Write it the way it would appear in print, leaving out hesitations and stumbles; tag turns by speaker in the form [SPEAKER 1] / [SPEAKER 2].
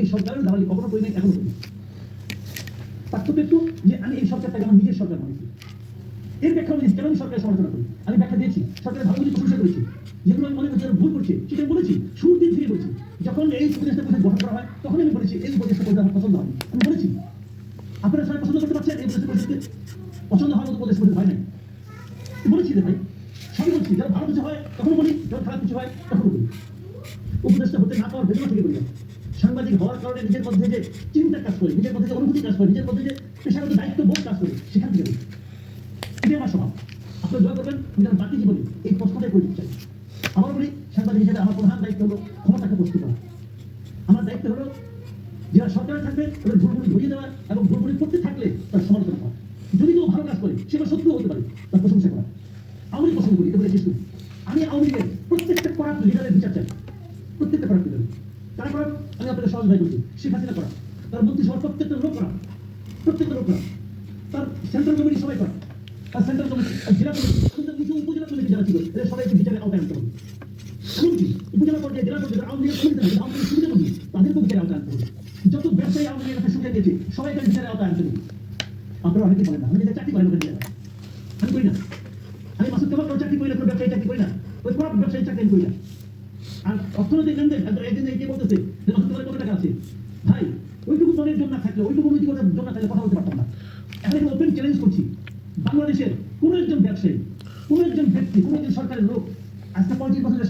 [SPEAKER 1] এই সরকারের দালালি কখনো করি নাই, এখনো করি। পার্থক্য একটু যে আমি এই সরকারটাকে আমার নিজের সরকার মনে করি। এর ব্যাখ্যা আমি কেন আমি সরকারের সমালোচনা করি, আমি ব্যাখ্যা দিয়েছি, সরকারের ভালো কিছু প্রশংসা করেছি, যেগুলো আমি মনে করছি ভুল করছে সেটা বলেছি, শুরু দিন থেকে বলছি। যখন এই উপদেষ্টা পরিষদ গঠন করা হয় তখন আমি বলেছি এই উপদেষ্টা পরিষদ আমার পছন্দ হয়নি, আমি বলেছি। আপনারা সবাই পছন্দ করতে পারছেন এই উপদেষ্টা পরিষদকে? পছন্দ হওয়ার মতো উপদেষ্টা পরিষদ হয় নাই, বলেছি রে ভাই, সবই বলছি। যারা ভালো কিছু হয় তখন বলি, যখন খারাপ কিছু হয় তখন বলি। উপদেষ্টা হতে না পাওয়ার বেদনা থেকে বলি। সাংবাদিক হওয়ার কারণে নিজের মধ্যে যে চিন্তা কাজ করে, নিজের মধ্যে যে অনুভূতি কাজ করে, নিজের মধ্যে যে পেশাগত দায়িত্ব বোধ কাজ করে, সেখান থেকে বলি। এটাই আমার স্বভাব। আপনারা দয়া করবেন যেন বাকি জীবনে এই প্রশ্নটাই করে দিতে চাই। আমার বলি, সাংবাদিক হিসেবে আমার প্রধান দায়িত্ব হলো ক্ষমতাকে প্রস্তুত করা। আমার দায়িত্ব হলো যারা সরকারে থাকবে তাদের ভুলগুলি ধরিয়ে দেওয়া এবং ভুলগুলি করতে থাকলে তার সমালোচনা করা। যদি কেউ ভালো কাজ করে সেটা শত্রু হতে পারে, তার প্রশংসা করা। আওয়ামী লীগ পছন্দ করি, এটা বলে শেষ করি। আমি আওয়ামী লীগের প্রত্যেকটা করাপ্ট লিডারের বিচার চাই, প্রত্যেকটা করাপ্ট লিডার। তারা করাপ্ট, আমি আপনাকে সহজ ভাই বলছি, শেখ হাসিনা করা, তার মন্ত্রিসভার প্রত্যেকটা লোক করা, প্রত্যেকটা লোক করা, তার সেন্ট্রাল কমিটি সবাই করা, তার সেন্ট্রাল কমিটি, জেলা কমিটি, উপজেলা কমিটি যারা ছিল এরা সবাইকে বিচারের আওতায় আনতে হবে। এমনকি উপজেলা পর্যায়ে, জেলা পর্যায়ে আওয়ামী লীগের কমিটি থাকে, আওয়ামী লীগের সুবিধা কমিটি, তাদেরকেও বিচারের আওতায় আনতে হবে। যত ব্যবসায়ী আওয়ামী লীগের কাছে সুবিধা দিয়েছে সবাইকে বিচারের আওতায় আনতে হবে। আপনারা অনেকে বলেন না, আমি যেটা চাকরি করেন ওখানে, আমি করি না। আমি মাসুদ কামাল কোনো চাকরি করি না, কোনো ব্যবসায়ী চাকরি করি না, ওই কোনো ব্যবসায়ী চাকরি আমি করি না। আর অর্থনৈতিক লেনদেন একদিন কে বলতেছে যে মাসুদ কামালের কত টাকা আছে, ভাই ওইটুকু মনের জন্য থাকলে, ওইটুকু নৈতিকতার জন্য থাকলে কথা বলতে পারতাম না। এখন আমি ওপেন চ্যালেঞ্জ করছি, বাংলাদেশের কোন একজন ব্যবসায়ী, কোন একজন ব্যক্তি, কোন একজন সরকারের লোক আজকে 35 বছরের